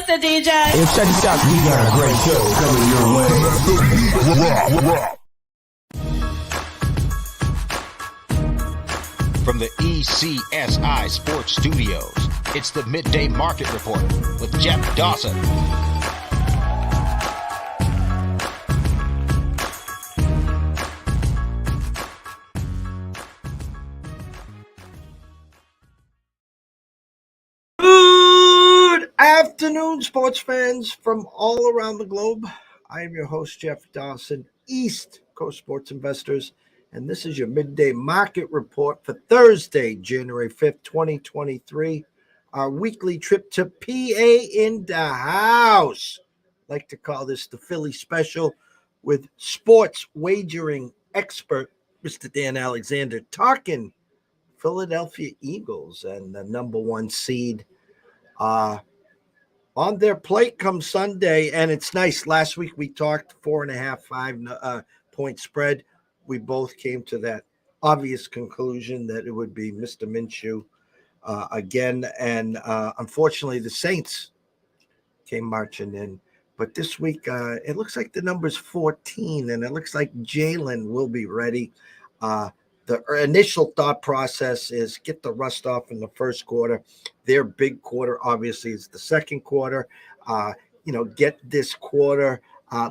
Mr. DJ. Hey, check this out. We got a great show coming your way. From the ECSI Sports Studios, it's the Midday Market Report with Jeff Dawson. Good afternoon, sports fans from all around the globe. I am your host, Jeff Dawson, East Coast Sports Investors, and this is your Midday Market Report for Thursday, January 5th, 2023. Our weekly trip to PA in the house. I like to call this the Philly Special with sports wagering expert, Mr. Dan Alexander, talking Philadelphia Eagles and the number one seed on their plate come Sunday. And it's nice. Last week we talked 4.5, 5 point spread. We both came to that obvious conclusion that it would be Mr. Minshew again. And unfortunately, the Saints came marching in. But this week, it looks like the number's 14, and it looks like Jalen will be ready. The initial thought process is get the rust off in the first quarter. Their big quarter, obviously, is the second quarter. Get this quarter.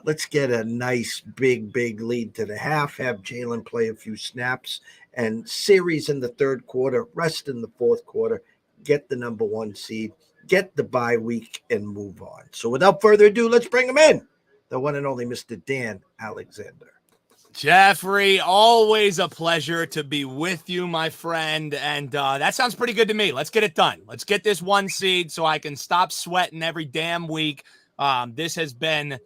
Let's get a nice, big lead to the half, have Jalen play a few snaps, and series in the third quarter, rest in the fourth quarter, get the number one seed, get the bye week, and move on. So without further ado, let's bring him in, the one and only Mr. Dan Alexander. Jeffrey, always a pleasure to be with you, my friend. And that sounds pretty good to me. Let's get it done. Let's get this one seed so I can stop sweating every damn week. This has been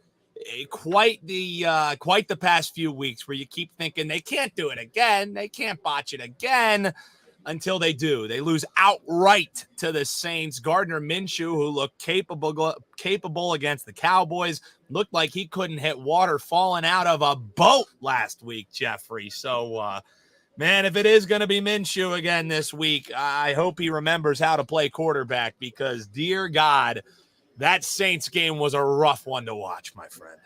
quite the past few weeks where you keep thinking they can't do it again. They can't botch it again until they do. They lose outright to the Saints. Gardner Minshew, who looked capable against the Cowboys, looked like he couldn't hit water falling out of a boat last week, Jeffrey. So, man, if it is going to be Minshew again this week, I hope he remembers how to play quarterback because, dear God, that Saints game was a rough one to watch, my friend.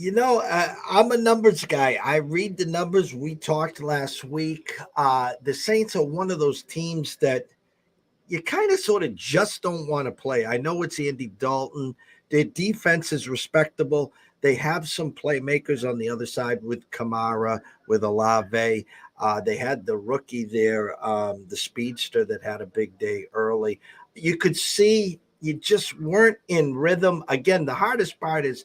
I'm a numbers guy. I read the numbers. We talked last week. The Saints are one of those teams that you kind of sort of just don't want to play. I know it's Andy Dalton. Their defense is respectable. They have some playmakers on the other side with Kamara, with Olave. They had the rookie there, the speedster that had a big day early. You could see you just weren't in rhythm. Again, the hardest part is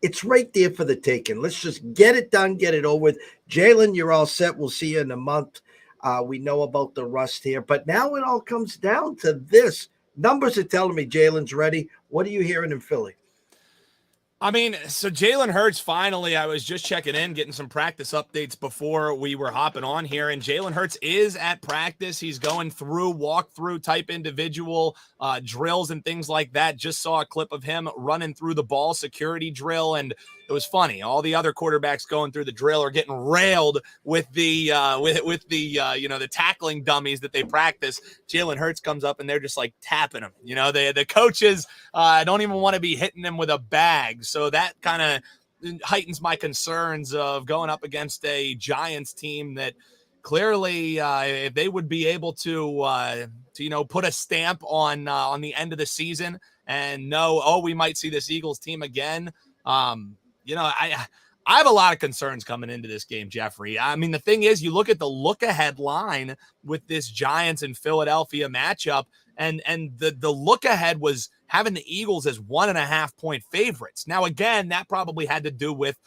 it's right there for the taking. Let's just get it done, get it over with. Jalen, you're all set. We'll see you in a month. We know about the rust here. But now it all comes down to this. Numbers are telling me Jalen's ready. What are you hearing in Philly? I mean, so Jalen Hurts finally, I was just checking in, getting some practice updates before we were hopping on here, and Jalen Hurts is at practice. He's going through walkthrough type individual drills and things like that. Just saw a clip of him running through the ball security drill, and it was funny. All the other quarterbacks going through the drill are getting railed with the the tackling dummies that they practice. Jalen Hurts comes up and they're just like tapping him. The coaches don't even want to be hitting him with a bag. So that kind of heightens my concerns of going up against a Giants team that clearly, if they would be able to put a stamp on the end of the season and know, we might see this Eagles team again. I have a lot of concerns coming into this game, Jeffrey. I mean, the thing is, you look at the look-ahead line with this Giants and Philadelphia matchup, and the look-ahead was having the Eagles as 1.5 point favorites. Now, again, that probably had to do with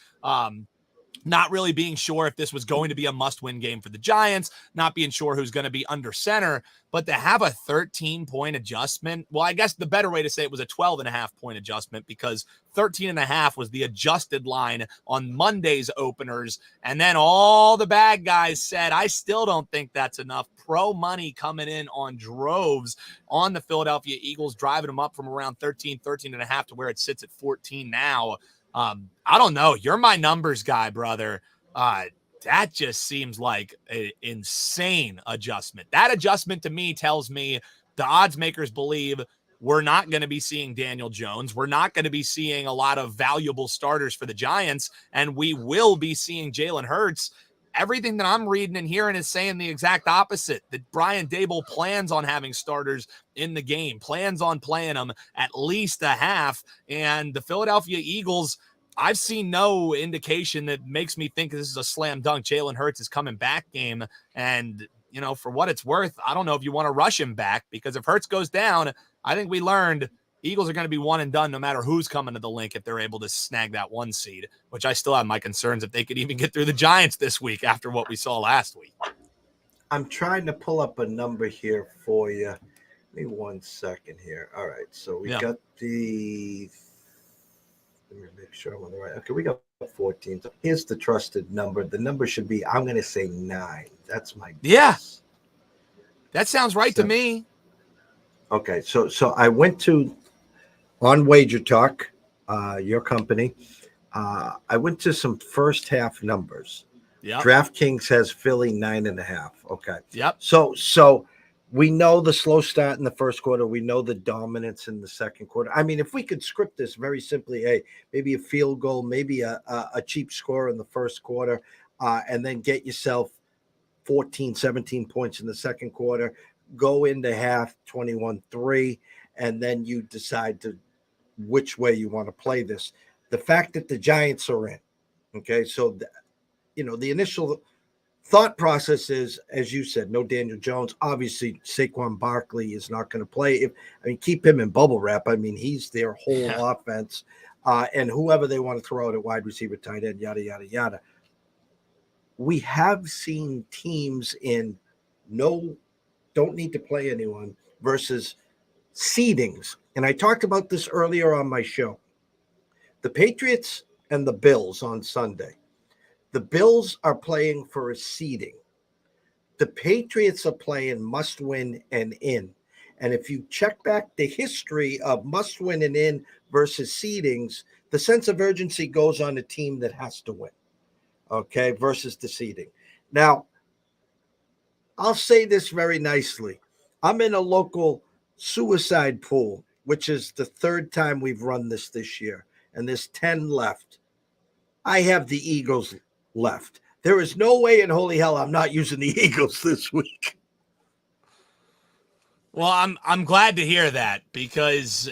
not really being sure if this was going to be a must-win game for the Giants, not being sure who's going to be under center, but to have a 13-point adjustment, well, I guess the better way to say it was a 12.5-point adjustment because 13.5 was the adjusted line on Monday's openers, and then all the bad guys said, I still don't think that's enough. Pro money coming in on droves on the Philadelphia Eagles, driving them up from around 13.5 to where it sits at 14 now. I don't know. You're my numbers guy, brother. That just seems like an insane adjustment. That adjustment to me tells me the odds makers believe we're not going to be seeing Daniel Jones. We're not going to be seeing a lot of valuable starters for the Giants, and we will be seeing Jalen Hurts. Everything that I'm reading and hearing is saying the exact opposite, that Brian Daboll plans on having starters in the game, plans on playing them at least a half. And the Philadelphia Eagles, I've seen no indication that makes me think this is a slam dunk Jalen Hurts is coming back game. And, you know, for what it's worth, I don't know if you want to rush him back, because if Hurts goes down, I think we learned Eagles are going to be one and done no matter who's coming to the link if they're able to snag that 1 seed, which I still have my concerns if they could even get through the Giants this week after what we saw last week. I'm trying to pull up a number here for you. Give me 1 second here. All right, so we got the – let me make sure I'm on the right – okay, we got 14. So here's the trusted number. The number should be – I'm going to say 9. That's my guess. Yeah. That sounds right to me. Okay, so I went to – on Wager Talk, your company, I went to some first half numbers. Yep. DraftKings has Philly 9.5. Okay. Yep. So we know the slow start in the first quarter. We know the dominance in the second quarter. I mean, if we could script this very simply, hey, maybe a field goal, maybe a cheap score in the first quarter, and then get yourself 14, 17 points in the second quarter, go into half 21-3, and then you decide to which way you want to play this. The fact that the Giants are in, okay, so the initial thought process is, as you said, no Daniel Jones. Obviously, Saquon Barkley is not going to play. Keep him in bubble wrap. I mean, he's their whole offense, and whoever they want to throw out at wide receiver, tight end, yada yada yada. We have seen teams in don't need to play anyone versus seedings. And I talked about this earlier on my show. The Patriots and the Bills on Sunday. The Bills are playing for a seeding. The Patriots are playing must win and in. And if you check back the history of must win and in versus seedings, the sense of urgency goes on a team that has to win, okay, versus the seeding. Now, I'll say this very nicely. I'm in a local suicide pool, which is the third time we've run this year, and there's 10 left. I have the Eagles left. There is no way in holy hell I'm not using the Eagles this week. Well, I'm glad to hear that, because,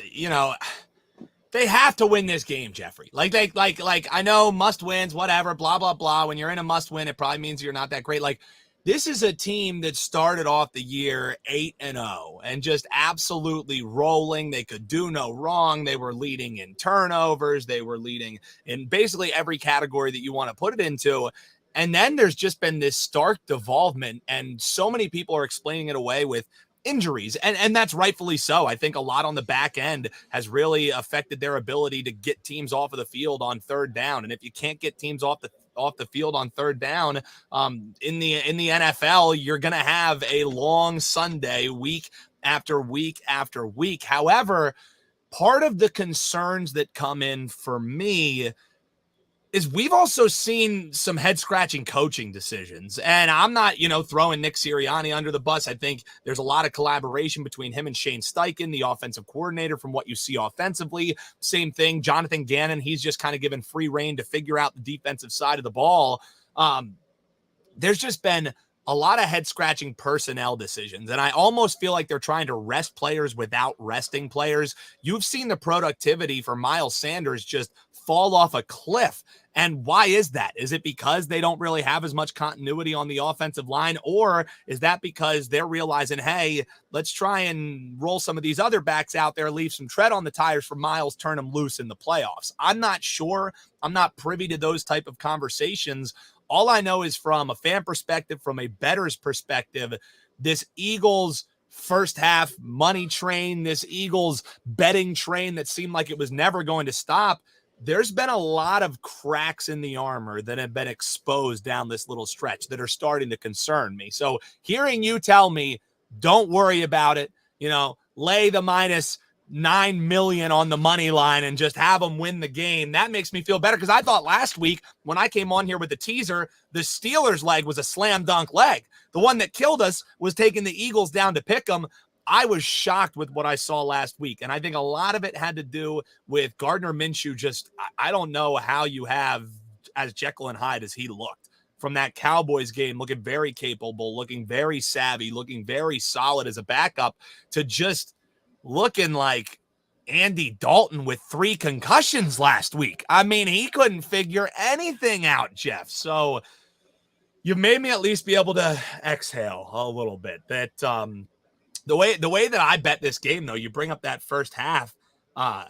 they have to win this game, Jeffrey. Like I know must wins, whatever, blah blah blah. When you're in a must win, it probably means you're not that great. Like, this is a team that started off the year 8-0 and just absolutely rolling. They could do no wrong. They were leading in turnovers. They were leading in basically every category that you want to put it into. And then there's just been this stark devolvement, and so many people are explaining it away with injuries. And that's rightfully so. I think a lot on the back end has really affected their ability to get teams off of the field on third down. And if you can't get teams off the field on third down, in the NFL, you're going to have a long Sunday, week after week after week. However, part of the concerns that come in for me is we've also seen some head-scratching coaching decisions. And I'm not, throwing Nick Sirianni under the bus. I think there's a lot of collaboration between him and Shane Steichen, the offensive coordinator, from what you see offensively. Same thing, Jonathan Gannon, he's just kind of given free rein to figure out the defensive side of the ball. There's just been a lot of head-scratching personnel decisions, and I almost feel like they're trying to rest players without resting players. You've seen the productivity for Miles Sanders just fall off a cliff. And why is that? Is it because they don't really have as much continuity on the offensive line? Or is that because they're realizing, hey, let's try and roll some of these other backs out there, leave some tread on the tires for Miles, turn them loose in the playoffs? I'm not sure. I'm not privy to those type of conversations. All I know is, from a fan perspective, from a bettor's perspective, this Eagles first half money train, this Eagles betting train that seemed like it was never going to stop, there's been a lot of cracks in the armor that have been exposed down this little stretch that are starting to concern me. So hearing you tell me, don't worry about it, lay the minus 9 million on the money line and just have them win the game, that makes me feel better. Because I thought last week when I came on here with the teaser, the Steelers leg was a slam dunk leg. The one that killed us was taking the Eagles down to pick them. I was shocked with what I saw last week. And I think a lot of it had to do with Gardner Minshew. I don't know how you have as Jekyll and Hyde as he looked from that Cowboys game, looking very capable, looking very savvy, looking very solid as a backup, to just looking like Andy Dalton with 3 concussions last week. I mean, he couldn't figure anything out, Jeff. So you made me at least be able to exhale a little bit. That the way that I bet this game, though, you bring up that first half. I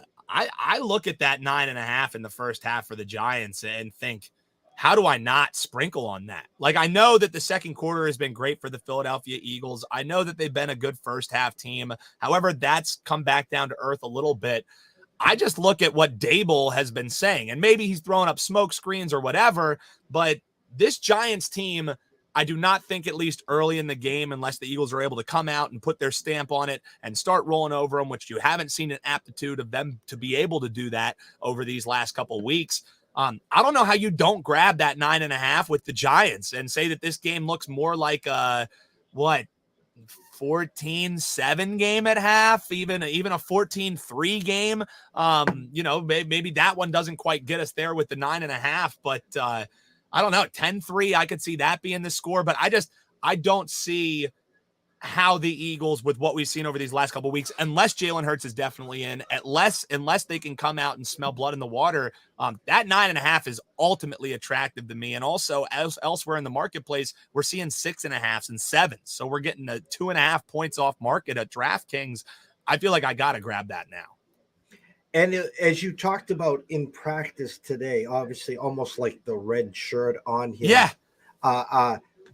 look at that 9.5 in the first half for the Giants and think, how do I not sprinkle on that? Like, I know that the second quarter has been great for the Philadelphia Eagles. I know that they've been a good first half team. However, that's come back down to earth a little bit. I just look at what Dable has been saying, and maybe he's throwing up smoke screens or whatever, but this Giants team, I do not think, at least early in the game, unless the Eagles are able to come out and put their stamp on it and start rolling over them, which you haven't seen an aptitude of them to be able to do that over these last couple of weeks. I don't know how you don't grab that 9.5 with the Giants and say that this game looks more like a 14-7 game at half, even a 14-3 game. Maybe that one doesn't quite get us there with the 9.5, but I don't know, 10-3, I could see that being the score, but I don't see how the Eagles, with what we've seen over these last couple of weeks, unless Jalen Hurts is definitely in, unless they can come out and smell blood in the water, that 9.5 is ultimately attractive to me. And also, elsewhere in the marketplace, we're seeing 6.5s and 7s. So we're getting a 2.5 points off market at DraftKings. I feel like I got to grab that now. And as you talked about in practice today, obviously almost like the red shirt on him. Yeah.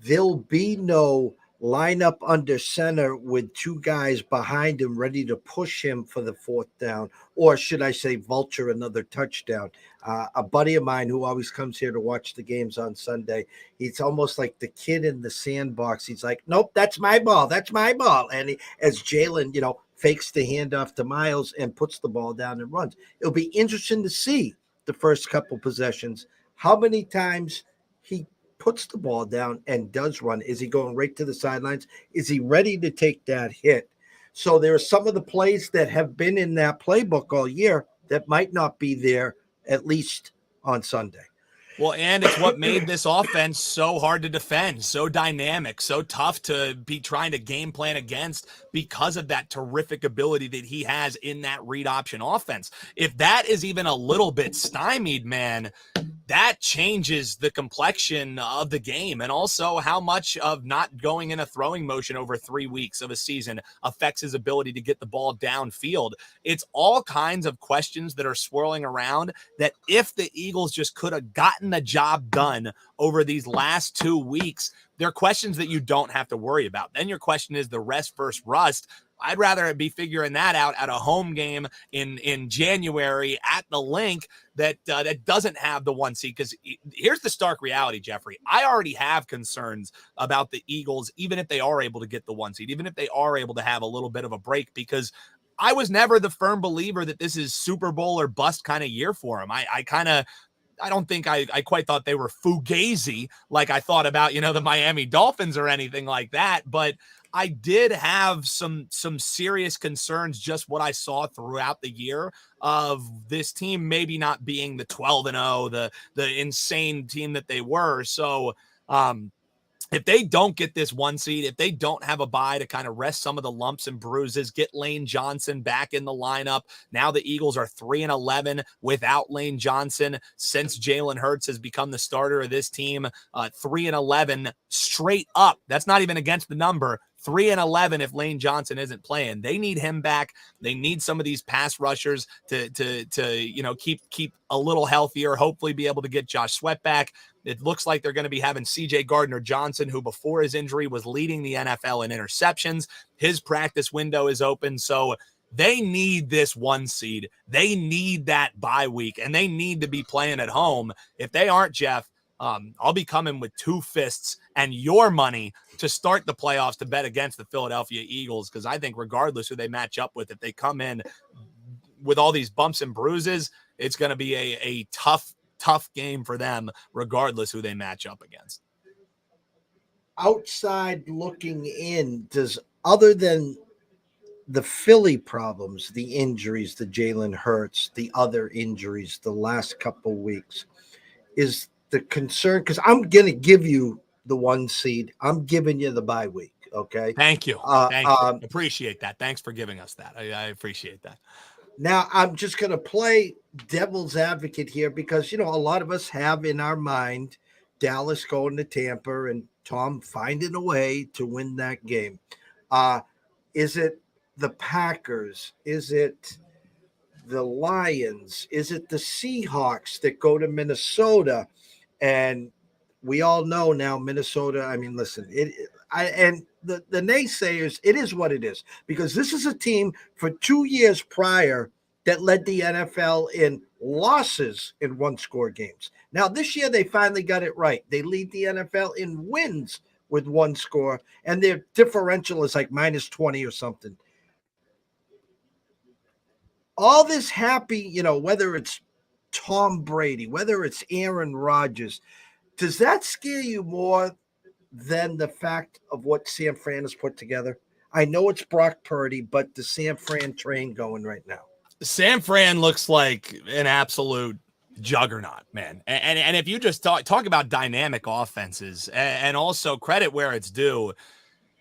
There'll be no lineup under center with 2 guys behind him ready to push him for the 4th down, or should I say vulture another touchdown. A buddy of mine who always comes here to watch the games on Sunday, he's almost like the kid in the sandbox. He's like, nope, that's my ball. That's my ball. And as Jalen, fakes the handoff to Miles and puts the ball down and runs. It'll be interesting to see the first couple possessions, how many times he puts the ball down and does run. Is he going right to the sidelines? Is he ready to take that hit? So there are some of the plays that have been in that playbook all year that might not be there, at least on Sunday. Well, and it's what made this offense so hard to defend, so dynamic, so tough to be trying to game plan against, because of that terrific ability that he has in that read option offense. If that is even a little bit stymied, man, that changes the complexion of the game, and also how much of not going in a throwing motion over 3 weeks of a season affects his ability to get the ball downfield. It's all kinds of questions that are swirling around that if the Eagles just could have gotten the job done over these last 2 weeks, they're questions that you don't have to worry about. Then your question is the rest versus rust. I'd rather be figuring that out at a home game in January at the Link that doesn't have the 1 seed. Because here's the stark reality, Jeffrey. I already have concerns about the Eagles, even if they are able to get the 1 seed, even if they are able to have a little bit of a break, because I was never the firm believer that this is Super Bowl or bust kind of year for them. I don't think I quite thought they were fugazi like I thought about, the Miami Dolphins or anything like that. But I did have some serious concerns, just what I saw throughout the year of this team maybe not being the 12-0, the insane team that they were. So if they don't get this 1 seed, if they don't have a bye to kind of rest some of the lumps and bruises, get Lane Johnson back in the lineup. Now the Eagles are 3-11 without Lane Johnson since Jalen Hurts has become the starter of this team. 3-11 straight up. That's not even against the number. 3-11 if Lane Johnson isn't playing. They need him back. They need some of these pass rushers to keep a little healthier, hopefully be able to get Josh Sweat back. It looks like they're going to be having C.J. Gardner-Johnson, who before his injury was leading the NFL in interceptions. His practice window is open, so they need this 1 seed. They need that bye week, and they need to be playing at home. If they aren't, Jeff, I'll be coming with 2 fists and your money to start the playoffs to bet against the Philadelphia Eagles, because I think regardless who they match up with, if they come in with all these bumps and bruises, it's going to be a tough game for them, regardless who they match up against. Outside looking in, does, other than the Philly problems, the injuries, the Jalen Hurts, the other injuries the last couple weeks is the concern because I'm going to give you the 1 seed. I'm giving you the bye week. Okay. Thank you. Uh, Thank you. um, Appreciate that. Thanks for giving us that. I appreciate that. Now I'm just going to play devil's advocate here because, a lot of us have in our mind Dallas going to Tampa and Tom finding a way to win that game. Is it the Packers? Is it the Lions? Is it the Seahawks that go to Minnesota? And we all know now Minnesota. I mean, listen, and the naysayers, it is what it is because this is a team for 2 years prior that led the NFL in losses in one-score games. Now this year they finally got it right. They lead the NFL in wins with one score, and their differential is like minus 20 or something. All this happy, whether it's Tom Brady, whether it's Aaron Rodgers, does that scare you more than the fact of what San Fran has put together? I know it's Brock Purdy, but the San Fran train going right now. San Fran looks like an absolute juggernaut, man. And if you just talk about dynamic offenses and also credit where it's due,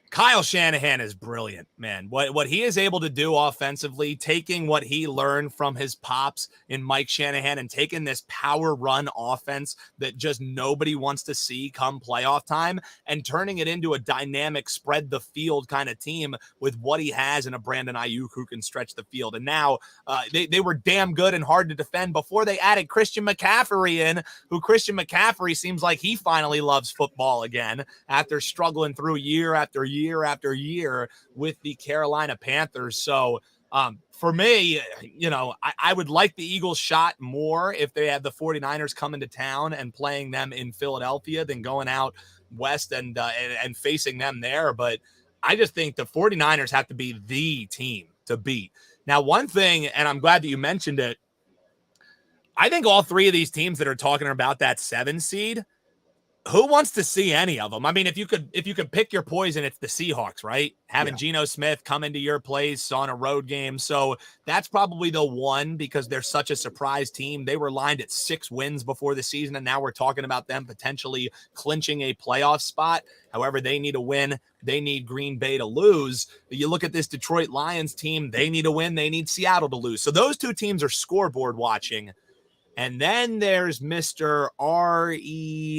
Kyle Shanahan is brilliant, man. What he is able to do offensively, taking what he learned from his pops in Mike Shanahan and taking this power run offense that just nobody wants to see come playoff time and turning it into a dynamic spread the field kind of team with what he has in a Brandon Ayuk who can stretch the field. And now they were damn good and hard to defend before they added Christian McCaffrey in, who Christian McCaffrey seems like he finally loves football again after struggling through year after year with the Carolina Panthers. So for me, I would like the Eagles shot more if they had the 49ers coming to town and playing them in Philadelphia than going out west and facing them there. But I just think the 49ers have to be the team to beat. Now, one thing, and I'm glad that you mentioned it, I think all three of these teams that are talking about that 7 seed, who wants to see any of them? I mean, if you could pick your poison, it's the Seahawks, right? Having Geno Smith come into your place on a road game. So that's probably the one because they're such a surprise team. They were lined at 6 wins before the season, and now we're talking about them potentially clinching a playoff spot. However, they need a win. They need Green Bay to lose. You look at this Detroit Lions team, they need a win. They need Seattle to lose. So those two teams are scoreboard watching. And then there's Mr. RELAX,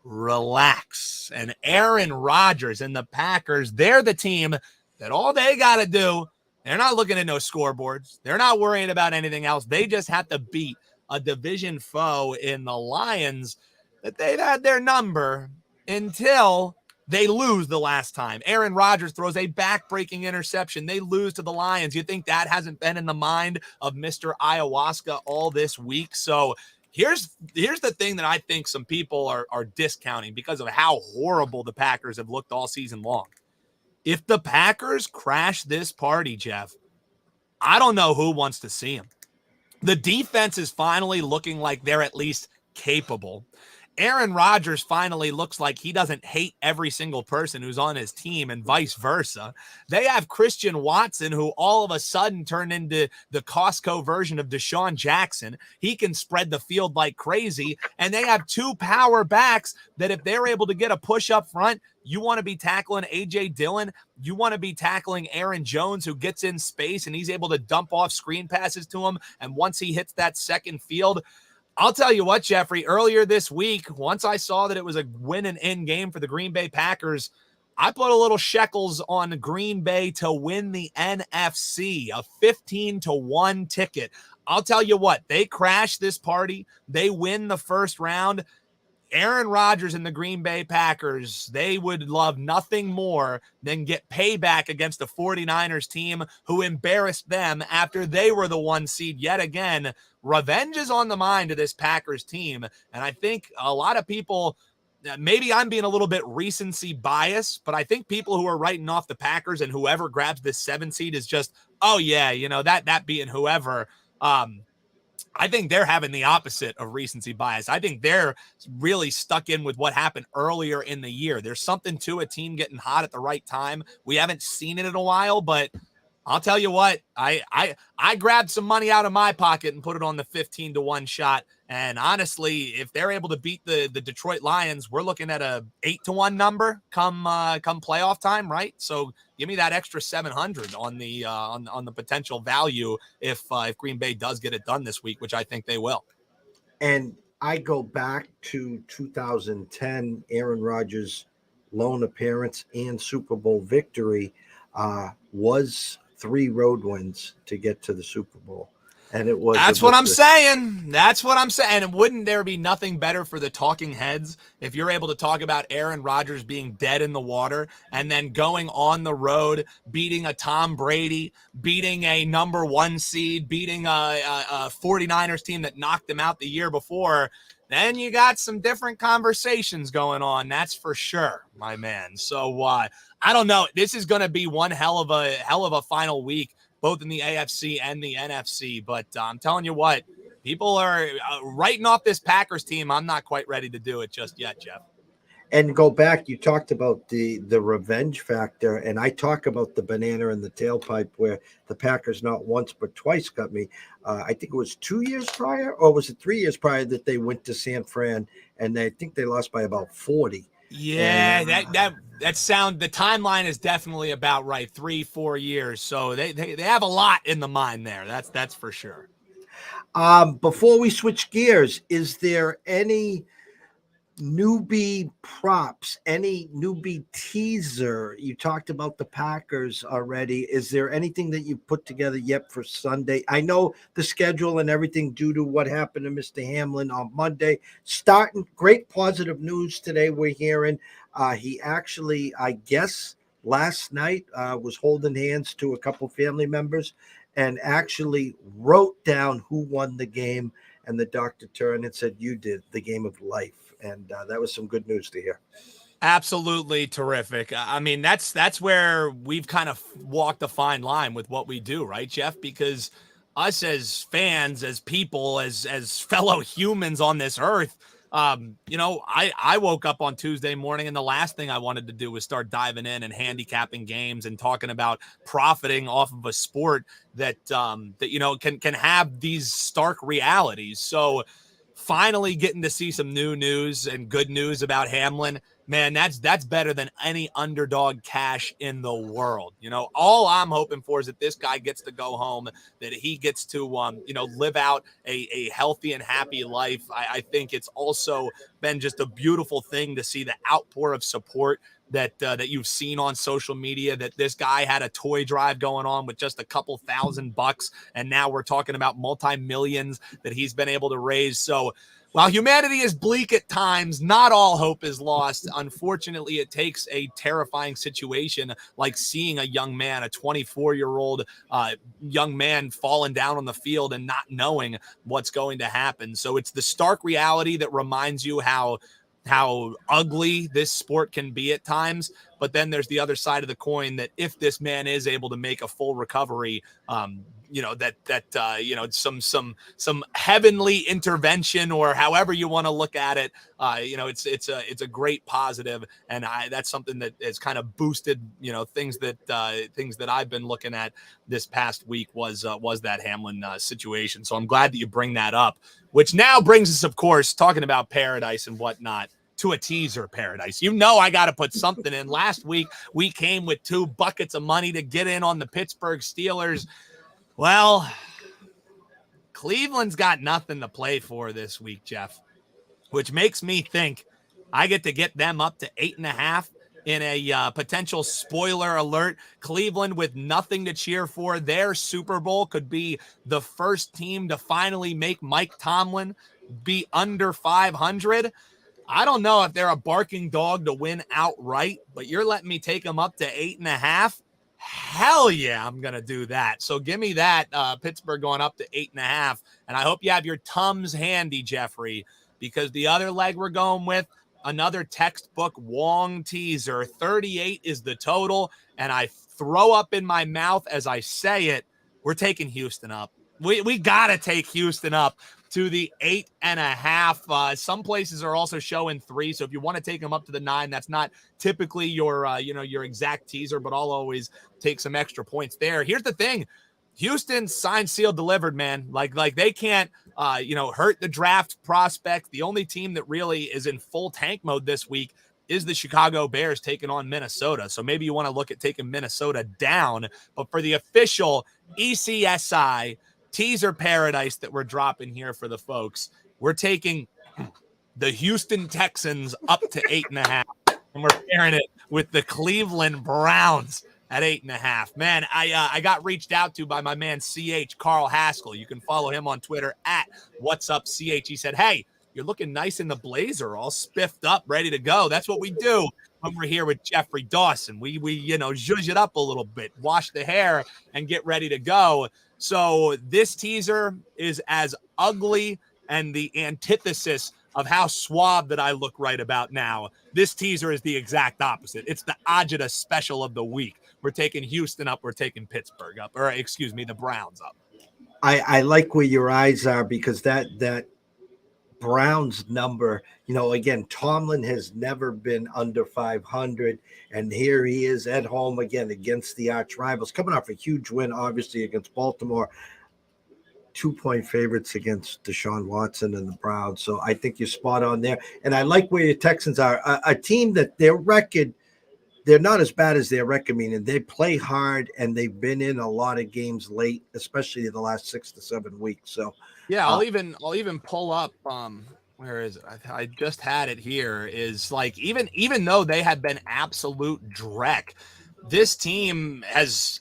relax. And Aaron Rodgers and the Packers, they're the team that all they got to do, they're not looking at no scoreboards. They're not worrying about anything else. They just have to beat a division foe in the Lions that they've had their number until they lose the last time. Aaron Rodgers throws a back-breaking interception. They lose to the Lions. You think that hasn't been in the mind of Mr. Ayahuasca all this week? So here's the thing that I think some people are discounting because of how horrible the Packers have looked all season long. If the Packers crash this party, Jeff, I don't know who wants to see them. The defense is finally looking like they're at least capable. Aaron Rodgers finally looks like he doesn't hate every single person who's on his team and vice versa. They have Christian Watson, who all of a sudden turned into the Costco version of Deshaun Jackson. He can spread the field like crazy. And they have 2 power backs that if they're able to get a push up front, you want to be tackling A.J. Dillon. You want to be tackling Aaron Jones, who gets in space and he's able to dump off screen passes to him. And once he hits that second field, I'll tell you what, Jeffrey, earlier this week, once I saw that it was a win and end game for the Green Bay Packers, I put a little shekels on Green Bay to win the NFC, a 15-1 ticket. I'll tell you what, they crash this party. They win the first round. Aaron Rodgers and the Green Bay Packers, they would love nothing more than get payback against the 49ers team who embarrassed them after they were the 1 seed yet again. Revenge is on the mind of this Packers team. And I think a lot of people, maybe I'm being a little bit recency bias, but I think people who are writing off the Packers and whoever grabs this 7 seed is just, oh yeah, that being whoever, I think they're having the opposite of recency bias. I think they're really stuck in with what happened earlier in the year. There's something to a team getting hot at the right time. We haven't seen it in a while, but I'll tell you what, I grabbed some money out of my pocket and put it on the 15-1 shot. And honestly, if they're able to beat the Detroit Lions, we're looking at a 8-1 number come playoff time, right? So give me that extra 700 on the on the potential value if Green Bay does get it done this week, which I think they will. And I go back to 2010, Aaron Rodgers' lone appearance and Super Bowl victory was 3 road wins to get to the Super Bowl. And it was. That's what I'm saying. That's what I'm saying. And wouldn't there be nothing better for the talking heads if you're able to talk about Aaron Rodgers being dead in the water and then going on the road, beating a Tom Brady, beating a number 1 seed, beating a 49ers team that knocked them out the year before? Then you got some different conversations going on. That's for sure, my man. So I don't know. This is going to be one hell of a final week, both in the AFC and the NFC. But I'm telling you what, people are writing off this Packers team. I'm not quite ready to do it just yet, Jeff. And go back, you talked about the revenge factor, and I talk about the banana in the tailpipe where the Packers not once but twice got me. I think it was 2 years prior, or was it 3 years prior that they went to San Fran, and I think they lost by about 40. Yeah, that sound, the timeline is definitely about right. 3-4 years. So they have a lot in the mind there. That's for sure. Before we switch gears, is there any newbie props, any newbie teaser? You talked about the Packers already. Is there anything that you put together yet for Sunday? I know the schedule and everything due to what happened to Mr. Hamlin on Monday. Starting great positive news today we're hearing. He actually, I guess, last night was holding hands to a couple family members and actually wrote down who won the game. And the doctor turned and said, "You did, the game of life." And that was some good news to hear. Absolutely terrific. I mean, that's where we've kind of walked a fine line with what we do, right, Jeff? Because us as fans, as people, as fellow humans on this earth, I woke up on Tuesday morning and the last thing I wanted to do was start diving in and handicapping games and talking about profiting off of a sport that can have these stark realities. So finally getting to see some new news and good news about Hamlin, man, that's better than any underdog cash in the world. All I'm hoping for is that this guy gets to go home, that he gets to, live out a healthy and happy life. I think it's also been just a beautiful thing to see the outpour of support that you've seen on social media, that this guy had a toy drive going on with just a couple $1,000, and now we're talking about multi-millions that he's been able to raise. So while humanity is bleak at times, not all hope is lost. Unfortunately, it takes a terrifying situation like seeing a young man, a 24-year-old young man falling down on the field and not knowing what's going to happen. So it's the stark reality that reminds you how ugly this sport can be at times. But then there's the other side of the coin that if this man is able to make a full recovery, some heavenly intervention, or however you want to look at it, it's a great positive, and that's something that has kind of boosted things that I've been looking at this past week was that Hamlin situation. So I'm glad that you bring that up, which now brings us, of course, talking about paradise and whatnot, to a teaser paradise. I got to put something in. Last week, we came with 2 buckets of money to get in on the Pittsburgh Steelers. Well, Cleveland's got nothing to play for this week, Jeff, which makes me think I get to get them up to 8.5 in a potential spoiler alert. Cleveland with nothing to cheer for. Their Super Bowl could be the first team to finally make Mike Tomlin be under 500. I don't know if they're a barking dog to win outright, but you're letting me take them up to 8.5. Hell yeah, I'm going to do that. So give me that Pittsburgh going up to 8.5. And I hope you have your Tums handy, Jeffrey, because the other leg we're going with, another textbook Wong teaser. 38 is the total. And I throw up in my mouth as I say it. We're taking Houston up. We got to take Houston up to the 8.5. Some places are also showing 3. So if you want to take them up to the 9, that's not typically your, your exact teaser, but I'll always take some extra points there. Here's the thing. Houston signed, sealed, delivered, man. Like they can't, hurt the draft prospect. The only team that really is in full tank mode this week is the Chicago Bears taking on Minnesota. So maybe you want to look at taking Minnesota down. But for the official ECSI teaser paradise that we're dropping here for the folks, we're taking the Houston Texans up to 8.5, and we're pairing it with the Cleveland Browns at 8.5. Man, I got reached out to by my man CH Carl Haskell. You can follow him on Twitter at What's Up CH. He said, "Hey, you're looking nice in the blazer, all spiffed up, ready to go." That's what we do when we're here with Jeffrey Dawson. We zhuzh it up a little bit, wash the hair, and get ready to go. So this teaser is as ugly and the antithesis of how suave that I look right about now. This teaser is the exact opposite. It's the Ajita special of the week. We're taking Houston up. We're taking Pittsburgh up, or excuse me, the Browns up. I like where your eyes are, because that Browns number, again, Tomlin has never been under 500, and here he is at home again against the arch rivals, coming off a huge win, obviously, against Baltimore. 2-point favorites against Deshaun Watson and the Browns. So I think you're spot on there. And I like where your Texans are, a team that their record, they're not as bad as their record, meaning they play hard and they've been in a lot of games late, especially in the last 6 to 7 weeks. So yeah, I'll even pull up where is it? I just had it here. Is like even though they have been absolute dreck, this team has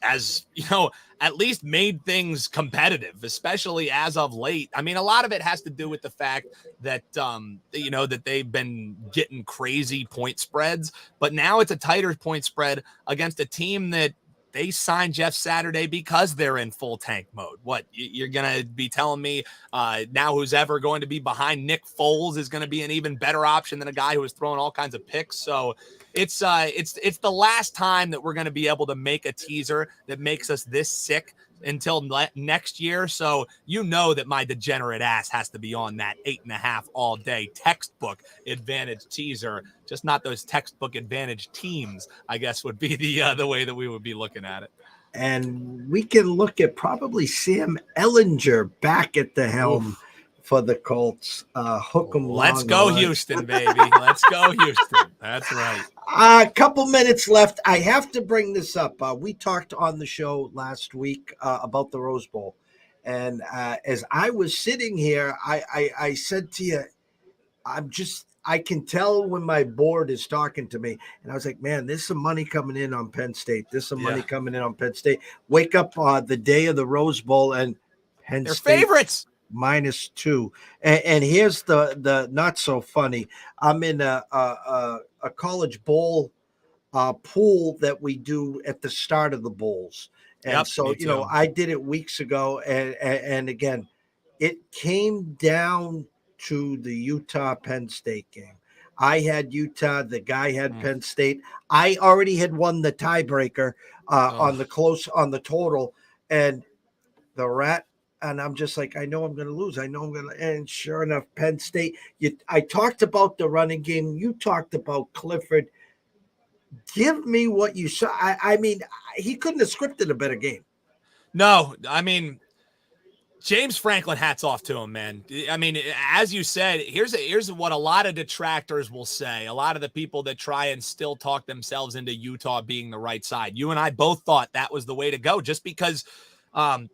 at least made things competitive, especially as of late. I mean, a lot of it has to do with the fact that that they've been getting crazy point spreads, but now it's a tighter point spread against a team that they signed Jeff Saturday because they're in full tank mode. What, you're going to be telling me now who's ever going to be behind Nick Foles is going to be an even better option than a guy who was throwing all kinds of picks? So it's the last time that we're going to be able to make a teaser that makes us this sick until next year. So that my degenerate ass has to be on that 8.5 all day textbook advantage teaser, just not those textbook advantage teams, I guess would be the way that we would be looking at it. And we can look at probably Sam Ellinger back at the helm. Oof. For the Colts. Hook 'em. Let's go Houston, baby. Let's go Houston. That's right. A couple minutes left. I have to bring this up. We talked on the show last week about the Rose Bowl. And as I was sitting here, I said to you, I can tell when my board is talking to me. And I was like, man, there's some money coming in on Penn State. There's some money coming in on Penn State. Wake up the day of the Rose Bowl and Penn They're State. Favorites. -2. And here's the not so funny. I'm in a college bowl pool that we do at the start of the bowls. And so, I did it weeks ago. And again, it came down to the Utah Penn State game. I had Utah. The guy had Penn State. I already had won the tiebreaker on the total, and the rat. And I'm just like, I know I'm going to lose. And sure enough, Penn State. I talked about the running game. You talked about Clifford. Give me what you saw. I mean, he couldn't have scripted a better game. No, I mean, James Franklin, hats off to him, man. I mean, as you said, here's what a lot of detractors will say. A lot of the people that try and still talk themselves into Utah being the right side. You and I both thought that was the way to go, just because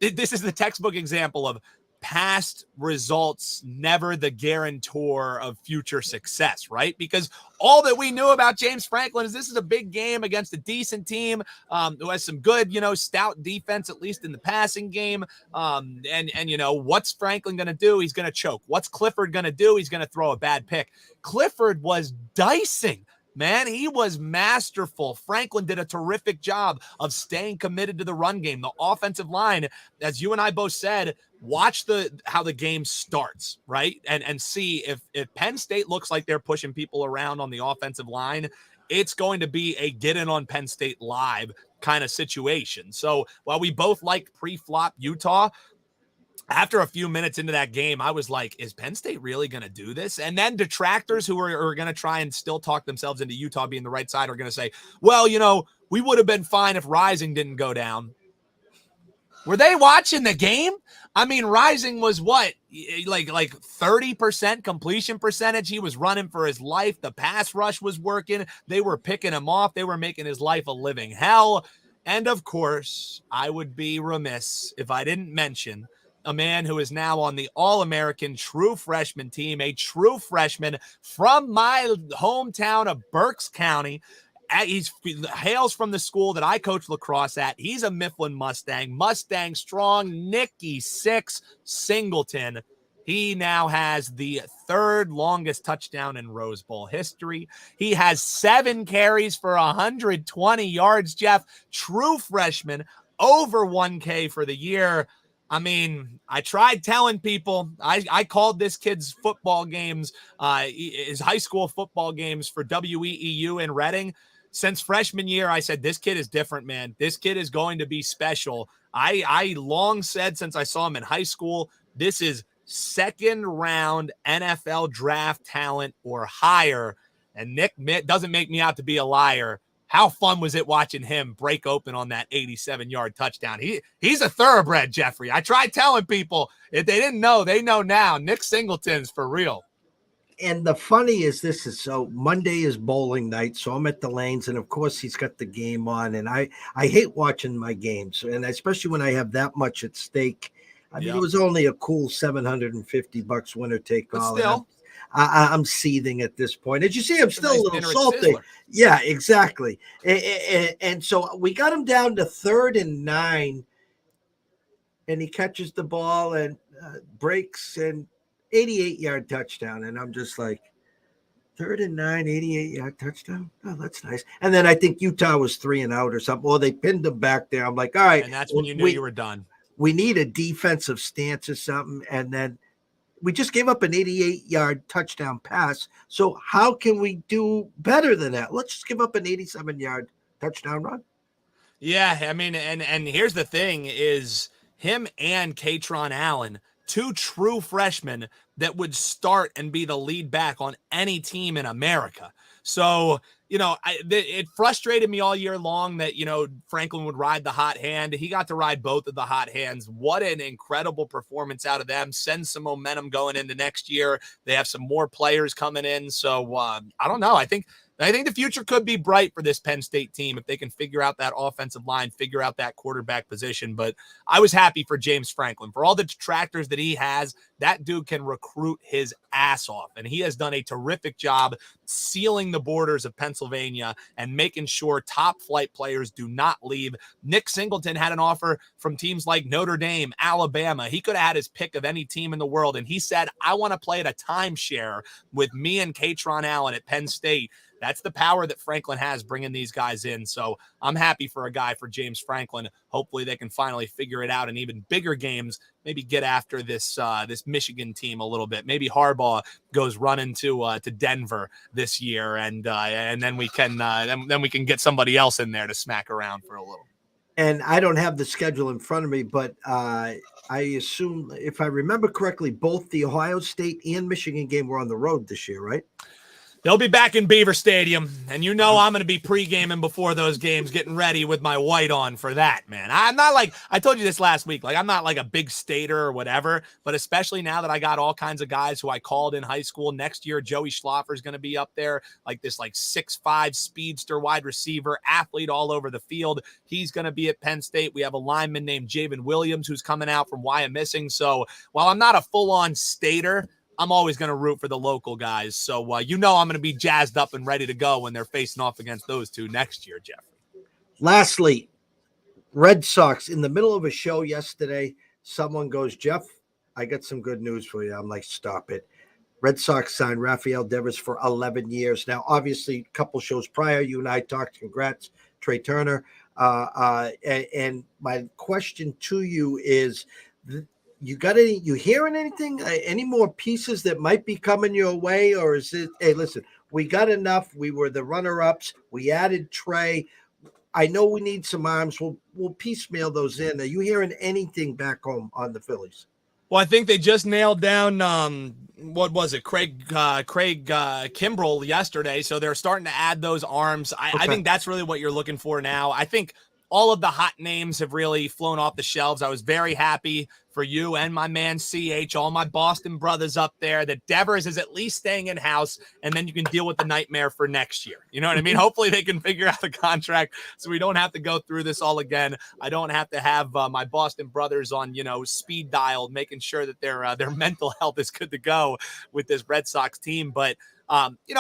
this is the textbook example of past results never the guarantor of future success, right? Because all that we knew about James Franklin is this is a big game against a decent team who has some good, stout defense, at least in the passing game. And what's Franklin going to do? He's going to choke. What's Clifford going to do? He's going to throw a bad pick. Clifford was dicing. Man, he was masterful. Franklin did a terrific job of staying committed to the run game. The offensive line, as you and I both said, watch how the game starts, right? And see if Penn State looks like they're pushing people around on the offensive line, it's going to be a get in on Penn State live kind of situation. So while we both liked pre-flop Utah, after a few minutes into that game, I was like, is Penn State really going to do this? And then detractors who are going to try and still talk themselves into Utah being the right side are going to say, well, we would have been fine if Rising didn't go down. Were they watching the game? I mean, Rising was what? Like 30% completion percentage. He was running for his life. The pass rush was working. They were picking him off. They were making his life a living hell. And of course, I would be remiss if I didn't mention a man who is now on the All-American true freshman team, a true freshman from my hometown of Berks County. He hails from the school that I coach lacrosse at. He's a Mifflin Mustang strong, Nicky Six Singleton. He now has the third longest touchdown in Rose Bowl history. He has 7 carries for 120 yards, Jeff. True freshman, over 1K for the year. I mean, I tried telling people, I called this kid's football games, his high school football games for WEEU in Reading. Since freshman year, I said, this kid is different, man. This kid is going to be special. I long said since I saw him in high school, this is second round NFL draft talent or higher. And Nick doesn't make me out to be a liar. How fun was it watching him break open on that 87-yard touchdown? He's a thoroughbred, Jeffrey. I tried telling people. If they didn't know, they know now. Nick Singleton's for real. And the funny is so Monday is bowling night, so I'm at the lanes, and of course he's got the game on, and I hate watching my games, and especially when I have that much at stake. I mean, it was only a cool $750 winner take all. Still, I'm seething at this point. As you see, I'm still a little salty. Sizzler. Yeah, exactly. And so we got him down to 3rd and 9, and he catches the ball and breaks and 88-yard touchdown. And I'm just like, 3rd and 9, 88-yard touchdown? Oh, that's nice. And then I think Utah was 3 and out or something. Or they pinned him back there. I'm like, all right. And that's when you knew you were done. We need a defensive stance or something. And then we just gave up an 88-yard touchdown pass. So how can we do better than that? Let's just give up an 87-yard touchdown run. Yeah, I mean, and here's the thing is him and Katron Allen, 2 true freshmen that would start and be the lead back on any team in America. So, it frustrated me all year long that, Franklin would ride the hot hand. He got to ride both of the hot hands. What an incredible performance out of them. Send some momentum going into next year. They have some more players coming in. So I don't know. I think the future could be bright for this Penn State team if they can figure out that offensive line, figure out that quarterback position. But I was happy for James Franklin. For all the detractors that he has, that dude can recruit his ass off. And he has done a terrific job sealing the borders of Pennsylvania and making sure top flight players do not leave. Nick Singleton had an offer from teams like Notre Dame, Alabama. He could have had his pick of any team in the world. And he said, I want to play at a timeshare with me and Katron Allen at Penn State. That's the power that Franklin has bringing these guys in. So I'm happy for a guy for James Franklin. Hopefully they can finally figure it out in even bigger games, maybe get after this Michigan team a little bit. Maybe Harbaugh goes running to Denver this year, and then we can get somebody else in there to smack around for a little. And I don't have the schedule in front of me, but I assume, if I remember correctly, both the Ohio State and Michigan game were on the road this year, right? They'll be back in Beaver Stadium, and I'm going to be pre-gaming before those games, getting ready with my white on for that, man. I'm not like, I told you this last week, like I'm not like a big stater or whatever, but especially now that I got all kinds of guys who I called in high school. Next year, Joey Schlaffer is going to be up there, like this 6'5" speedster wide receiver, athlete all over the field. He's going to be at Penn State. We have a lineman named Javen Williams who's coming out from Wyomissing. So while I'm not a full-on stater, I'm always going to root for the local guys. So, I'm going to be jazzed up and ready to go when they're facing off against those two next year, Jeffrey. Lastly, Red Sox. In the middle of a show yesterday, someone goes, Jeff, I got some good news for you. I'm like, stop it. Red Sox signed Rafael Devers for 11 years. Now, obviously, a couple shows prior, you and I talked. Congrats, Trey Turner. And my question to you is, you hearing anything, any more pieces that might be coming your way? Or is it, hey, listen, we got enough. We were the runner-ups. We added Trey. I know we need some arms. We'll piecemeal those in. Are you hearing anything back home on the Phillies? Well, I think they just nailed down what was it, Craig Kimbrell yesterday. So they're starting to add those arms. I think that's really what you're looking for now. I think all of the hot names have really flown off the shelves. I was very happy for you and my man CH, all my Boston brothers up there, that Devers is at least staying in-house, and then you can deal with the nightmare for next year. You know what I mean? Hopefully they can figure out the contract so we don't have to go through this all again. I don't have to have my Boston brothers on, speed dial, making sure that their mental health is good to go with this Red Sox team. But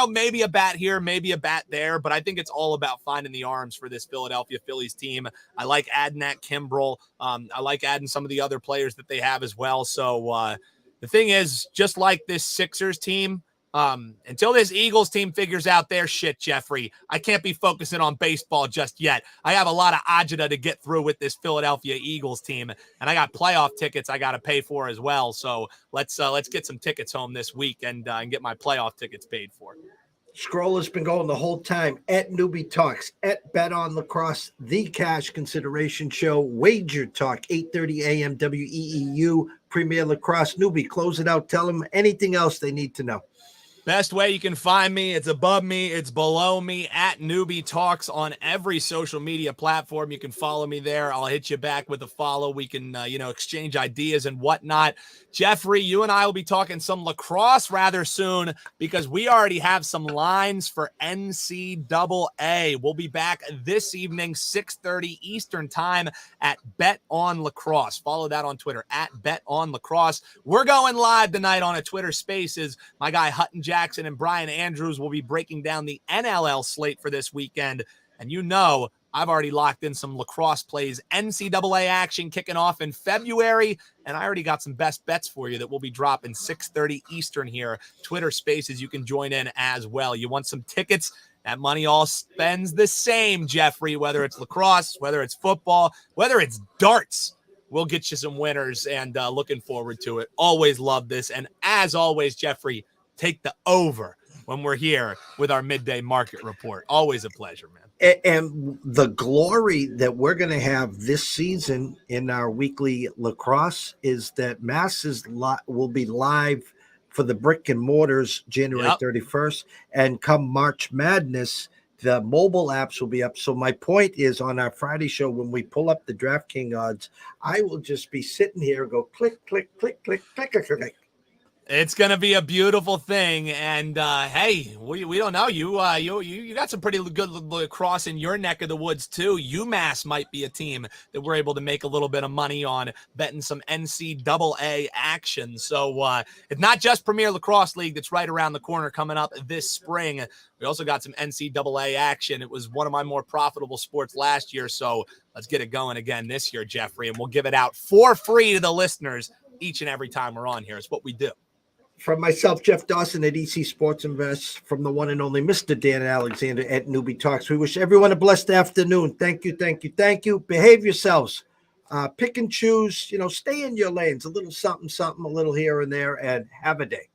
maybe a bat here, maybe a bat there, but I think it's all about finding the arms for this Philadelphia Phillies team. I like adding that Kimbrel. I like adding some of the other players that they have as well. So the thing is, just like this Sixers team, until this Eagles team figures out their shit, Jeffrey, I can't be focusing on baseball just yet. I have a lot of agita to get through with this Philadelphia Eagles team, and I got playoff tickets I got to pay for as well. So let's get some tickets home this week and get my playoff tickets paid for. Scroll has been going the whole time at Newbie Talks, at Bet on Lacrosse, the Cash Consideration Show, Wager Talk, 8:30 a.m. WEEU, Premier Lacrosse. Newbie, close it out. Tell them anything else they need to know. Best way you can find me, it's above me, it's below me, at Newbie Talks on every social media platform. You can follow me there. I'll hit you back with a follow. We can, exchange ideas and whatnot. Jeffrey, you and I will be talking some lacrosse rather soon because we already have some lines for NCAA. We'll be back this evening, 6:30 Eastern time at Bet on Lacrosse. Follow that on Twitter, at Bet on Lacrosse. We're going live tonight on a Twitter Spaces. My guy Hutton Jackson and Brian Andrews will be breaking down the NLL slate for this weekend. And I've already locked in some lacrosse plays, NCAA action kicking off in February, and I already got some best bets for you that will be dropping 6:30 Eastern here. Twitter Spaces, you can join in as well. You want some tickets? That money all spends the same, Jeffrey, whether it's lacrosse, whether it's football, whether it's darts. We'll get you some winners, and looking forward to it. Always love this. And as always, Jeffrey, take the over when we're here with our midday market report. Always a pleasure, man. And the glory that we're going to have this season in our weekly lacrosse is that Mass will be live for the brick and mortars January 31st. And come March Madness, the mobile apps will be up. So my point is, on our Friday show, when we pull up the DraftKings odds, I will just be sitting here and go click, click, click, click, click, click, click. It's gonna be a beautiful thing, and hey, we don't know, you got some pretty good lacrosse in your neck of the woods too. UMass might be a team that we're able to make a little bit of money on betting some NCAA action. So it's not just Premier Lacrosse League that's right around the corner coming up this spring. We also got some NCAA action. It was one of my more profitable sports last year, so let's get it going again this year, Jeffrey, and we'll give it out for free to the listeners each and every time we're on here. It's what we do. From myself, Jeff Dawson at EC Sports Invest, from the one and only Mr. Dan Alexander at Newbie Talks, we wish everyone a blessed afternoon. Thank you, thank you, thank you. Behave yourselves. Pick and choose, stay in your lanes, a little something, a little here and there, and have a day.